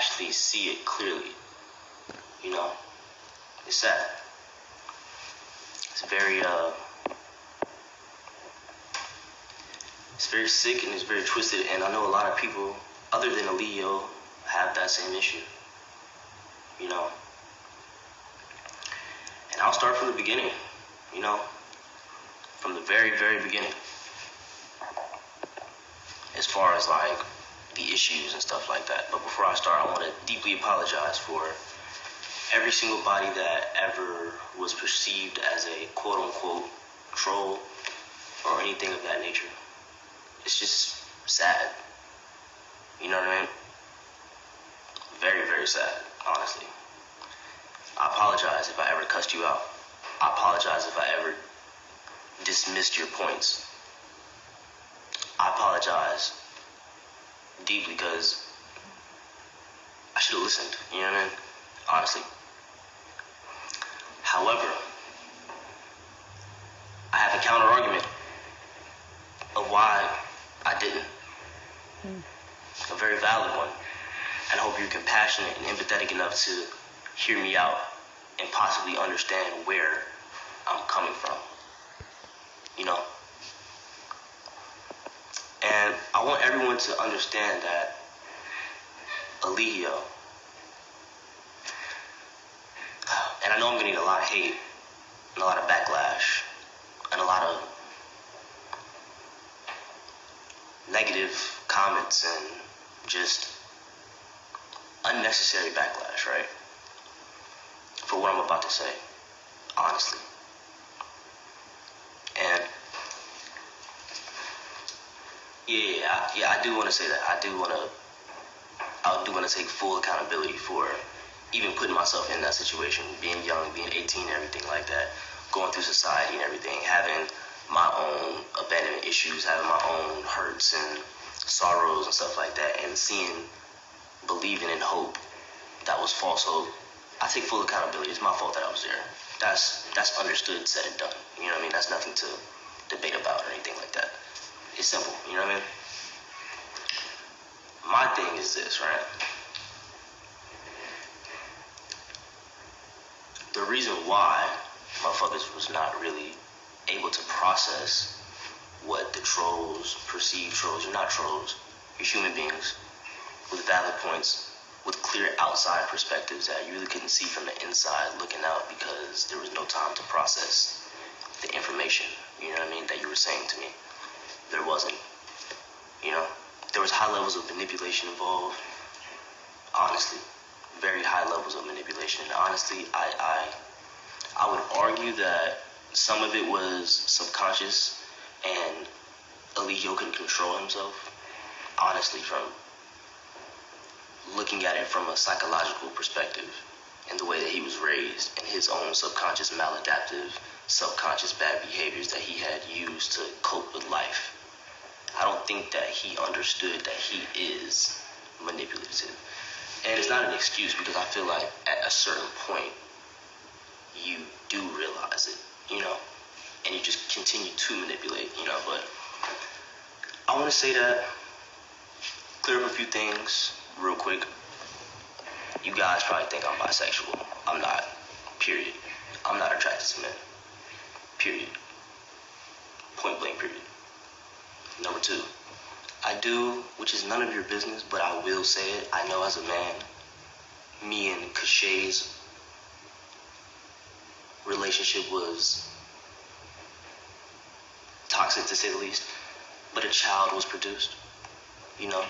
actually see it clearly. You know, it's sad. It's very sick and it's very twisted. And I know a lot of people, other than Aaliyah, have that same issue. You know, and I'll start from the beginning. You know, from the very, very beginning. As far as like the issues and stuff like that. But before I start, I want to deeply apologize for every single body that ever was perceived as a quote-unquote troll or anything of that nature. It's just sad. You know what I mean? Very, very sad, honestly. I apologize if I ever cussed you out. I apologize if I ever dismissed your points. I apologize deeply because I should have listened, you know what I mean? Honestly. However, I have a counter argument of why I didn't. A very valid one. And I hope you're compassionate and empathetic enough to hear me out and possibly understand where I'm coming from. You know? And I want everyone to understand that Aaliyah, and I know I'm going to get a lot of hate and a lot of backlash and a lot of negative comments and just unnecessary backlash, right? For what I'm about to say, honestly. And yeah, I do want to say that. I do want to take full accountability for even putting myself in that situation, being young, being 18 and everything like that, going through society and everything, having my own abandonment issues, having my own hurts and sorrows and stuff like that, and believing in hope that was false hope. I take full accountability. It's my fault that I was there. That's understood, said and done. You know what I mean? That's nothing to debate about or anything like that. It's simple. You know what I mean? My thing is this, right? The reason why motherfuckers was not really able to process what the trolls, perceived trolls, you're not trolls, you're human beings with valid points, with clear outside perspectives that you really couldn't see from the inside looking out because there was no time to process the information, you know what I mean, that you were saying to me. There wasn't, you know. There was high levels of manipulation involved, honestly. Very high levels of manipulation. And honestly, I would argue that some of it was subconscious and Aaliyah couldn't control himself. Honestly, from looking at it from a psychological perspective and the way that he was raised and his own subconscious maladaptive, subconscious bad behaviors that he had used to cope with life. I don't think that he understood that he is manipulative. And it's not an excuse because I feel like at a certain point you do realize it, you know, and you just continue to manipulate, you know. But I want to say that, clear up a few things real quick. You guys probably think I'm bisexual. I'm not, period. I'm not attracted to men, period. Point blank, period. Number two, I do, which is none of your business, but I will say it. I know as a man, me and Pisce's relationship was toxic to say the least, but a child was produced, you know?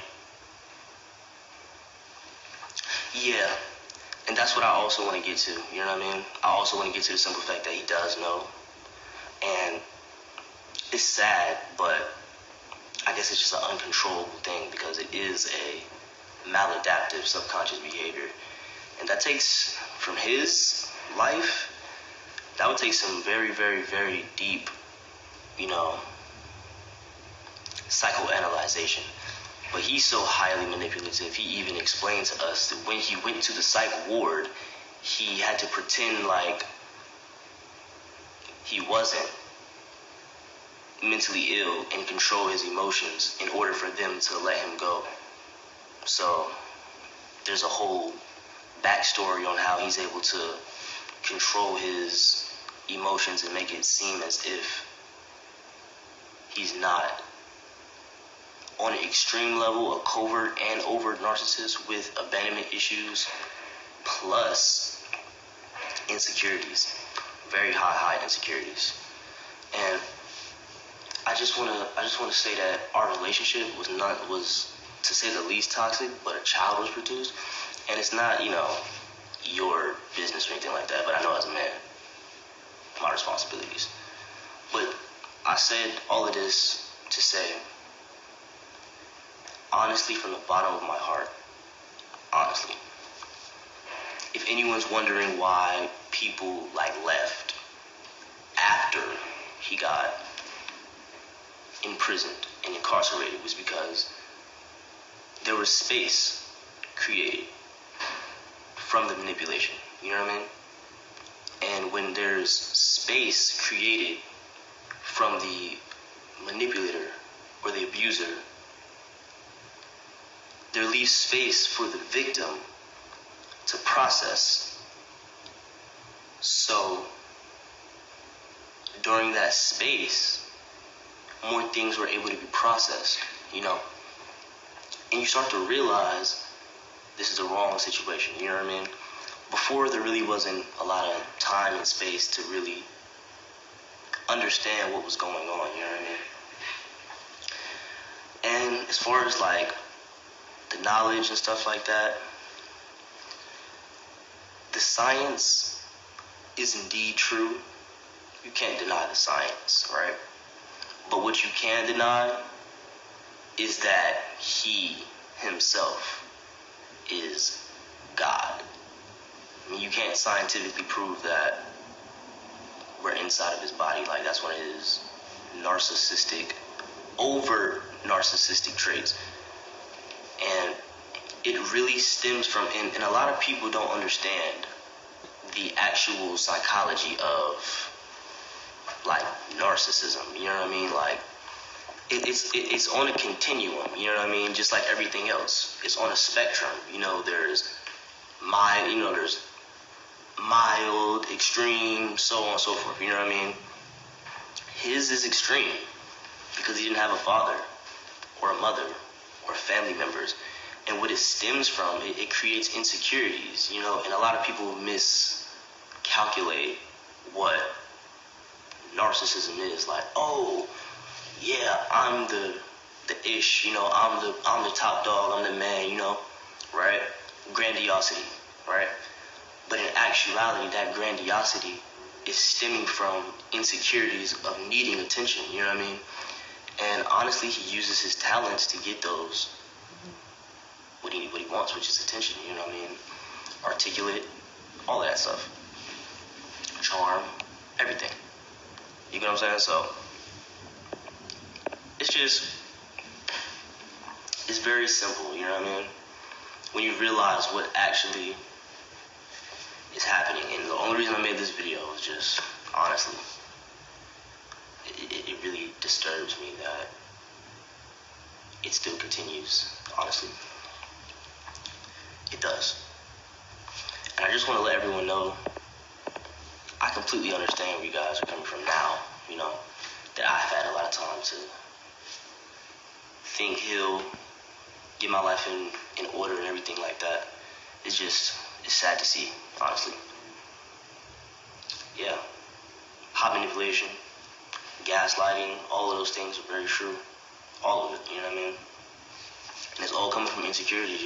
Yeah, and that's what I also want to get to, you know what I mean? I also want to get to the simple fact that he does know, and it's sad, but I guess it's just an uncontrollable thing because it is a maladaptive subconscious behavior. And that takes, from his life, that would take some very, very, very deep, you know, psychoanalyzation. But he's so highly manipulative, he even explained to us that when he went to the psych ward, he had to pretend like he wasn't mentally ill and control his emotions in order for them to let him go. So there's a whole backstory on how he's able to control his emotions and make it seem as if he's not on an extreme level a covert and overt narcissist with abandonment issues plus insecurities, very high insecurities. And I just wanna say that our relationship was to say the least toxic, but a child was produced, and it's not your business or anything like that. But I know as a man, my responsibilities. But I said all of this to say, honestly, from the bottom of my heart, honestly, if anyone's wondering why people left after he got imprisoned and incarcerated, was because there was space created from the manipulation. You know what I mean? And when there's space created from the manipulator or the abuser, there leaves space for the victim to process. So during that space, more things were able to be processed, and you start to realize this is the wrong situation. You know what I mean? Before, there really wasn't a lot of time and space to really understand what was going on. You know what I mean? And as far as the knowledge and stuff like that, the science is indeed true. You can't deny the science, right? But what you can deny is that he himself is God. I mean, you can't scientifically prove that we're inside of his body. That's one of his narcissistic, overt narcissistic traits. And it really stems from, and a lot of people don't understand the actual psychology of narcissism. You know what I mean? It's on a continuum. You know what I mean? Just like everything else, it's on a spectrum. There's there's mild, extreme, so on and so forth. You know what I mean? His is extreme because he didn't have a father or a mother or family members. And what it stems from, it creates insecurities, and a lot of people miscalculate what narcissism is. Oh, yeah, I'm the ish, I'm the top dog, I'm the man, right? Grandiosity, right? But in actuality, that grandiosity is stemming from insecurities of needing attention, you know what I mean? And honestly, he uses his talents to get those, what he wants, which is attention, you know what I mean? Articulate, all of that stuff. Charm, everything. You know what I'm saying? So, it's very simple, you know what I mean? When you realize what actually is happening. And the only reason I made this video is just, honestly, it really disturbs me that it still continues, honestly. It does. And I just want to let everyone know, I completely understand where you guys are coming from now, that I've had a lot of time to think, heal, get my life in order and everything like that. It's sad to see, honestly. Yeah. Hot manipulation, gaslighting, all of those things are very true. All of it, you know what I mean? And it's all coming from insecurities,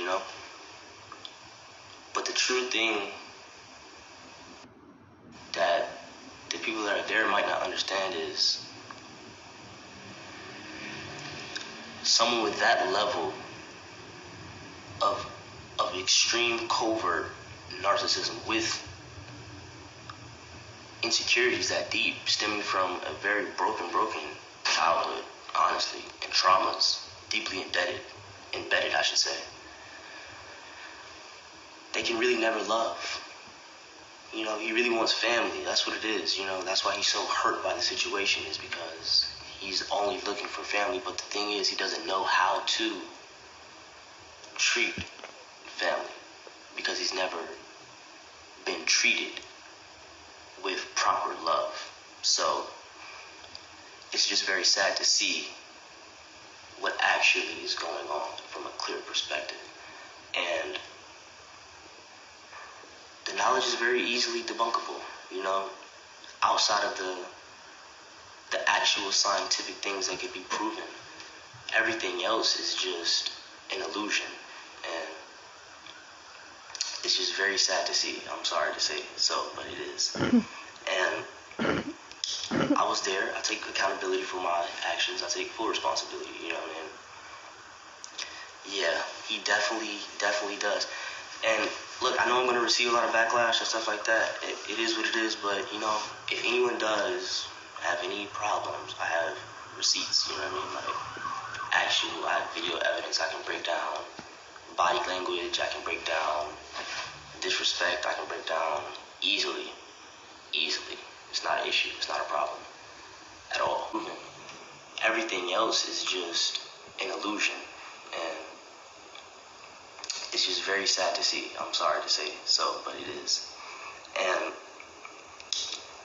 But the true thing that the people that are there might not understand is someone with that level of extreme covert narcissism with insecurities that deep, stemming from a very broken childhood, honestly, and traumas, deeply embedded, I should say. They can really never love. He really wants family. That's what it is. That's why he's so hurt by the situation, is because he's only looking for family. But the thing is, he doesn't know how to treat family. because he's never been treated with proper love. So it's just very sad to see what actually is going on from a clear perspective. And the knowledge is very easily debunkable, outside of the actual scientific things that could be proven. Everything else is just an illusion. And it's just very sad to see. I'm sorry to say so, but it is. And I was there. I take accountability for my actions. I take full responsibility, Yeah, he definitely does. And look, I know I'm going to receive a lot of backlash and stuff like that. It is what it is, but, if anyone does have any problems, I have receipts, like actual, I have video evidence I can break down, body language I can break down, disrespect I can break down easily. It's not an issue. It's not a problem at all. Everything else is just an illusion, and it's just very sad to see. I'm sorry to say so, but it is. And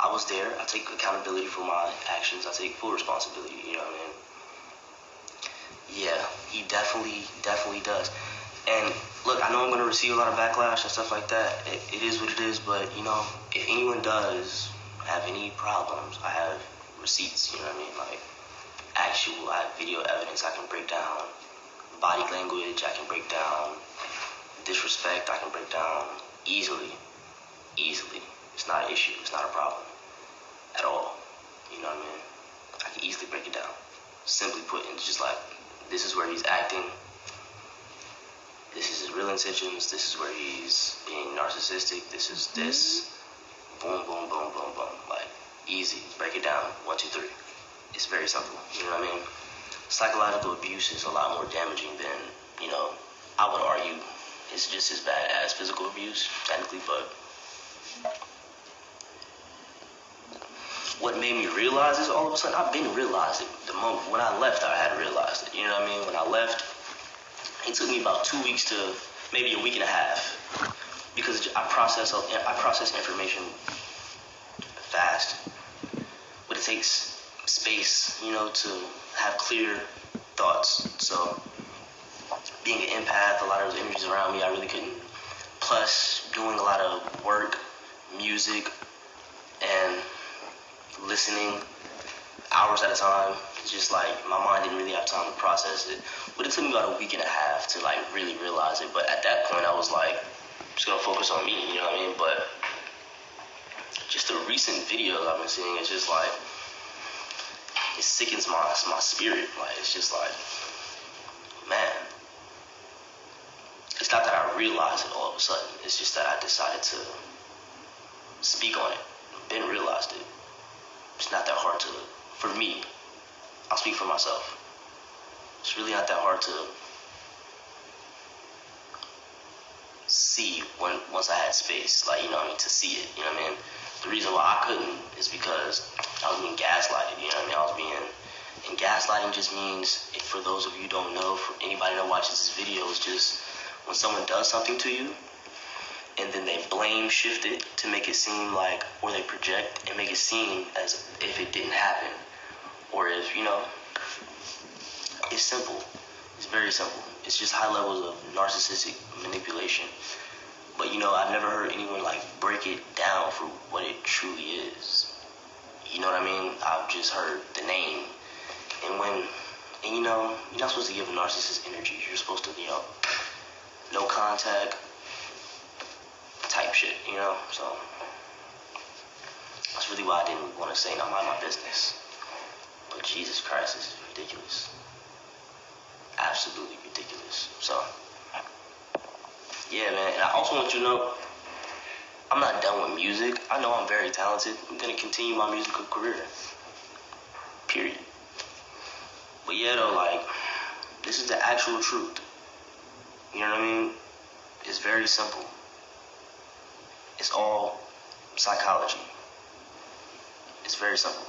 I was there. I take accountability for my actions. I take full responsibility, Yeah, he definitely does. And look, I know I'm going to receive a lot of backlash and stuff like that. It is what it is, but, if anyone does have any problems, I have receipts, like actual, I have video evidence I can break down, body language I can break down, disrespect I can break down easily. It's not an issue. It's not a problem at all. I can easily break it down. Simply put, it's just like, this is where he's acting. This is his real intentions. This is where he's being narcissistic. This is this. Boom, boom, boom, boom, boom. Like, easy. Break it down. 1, 2, 3. It's very simple. You know what I mean? Psychological abuse is a lot more damaging than, I would argue it's just as bad as physical abuse, technically, but what made me realize is all of a sudden I've been realized it. The moment when I left, I had realized it. You know what I mean? When I left, it took me about 2 weeks to maybe a week and a half, because I process information fast, but it takes space, to have clear thoughts. So being an empath, a lot of those energies around me, I really couldn't. Plus, doing a lot of work, music, and listening hours at a time, it's just like my mind didn't really have time to process it. But it took me about a week and a half to like really realize it. But at that point, I was like, I'm just gonna focus on me, you know what I mean? But just the recent videos I've been seeing, it's just like, it sickens my spirit. Like, it's just like, man. It's not that I realized it all of a sudden. It's just that I decided to speak on it. Then realized it. It's not that hard to, for me, I'll speak for myself. It's really not that hard to see once I had space, like, to see it, The reason why I couldn't is because I was being gaslighted, I was being, and gaslighting just means, for those of you who don't know, for anybody that watches this video, it's just when someone does something to you, and then they blame shift it to make it seem like, or they project and make it seem as if it didn't happen, or if, it's simple. It's very simple. It's just high levels of narcissistic manipulation. But, I've never heard anyone, like, break it down for what it truly is. You know what I mean? I've just heard the name. And you're not supposed to give a narcissist energy. You're supposed to, no contact type shit, So that's really why I didn't want to say not mind my business. But Jesus Christ, this is ridiculous. Absolutely ridiculous. So, yeah, man. And I also want you to know, I'm not done with music. I know I'm very talented. I'm going to continue my musical career. Period. But yeah, though, like, this is the actual truth. You know what I mean? It's very simple. It's all psychology. It's very simple.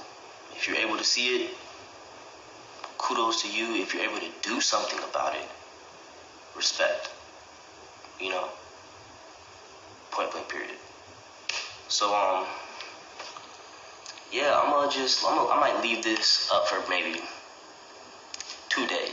If you're able to see it, kudos to you. If you're able to do something about it, respect. Point blank period. So yeah, I might leave this up for maybe 2 days.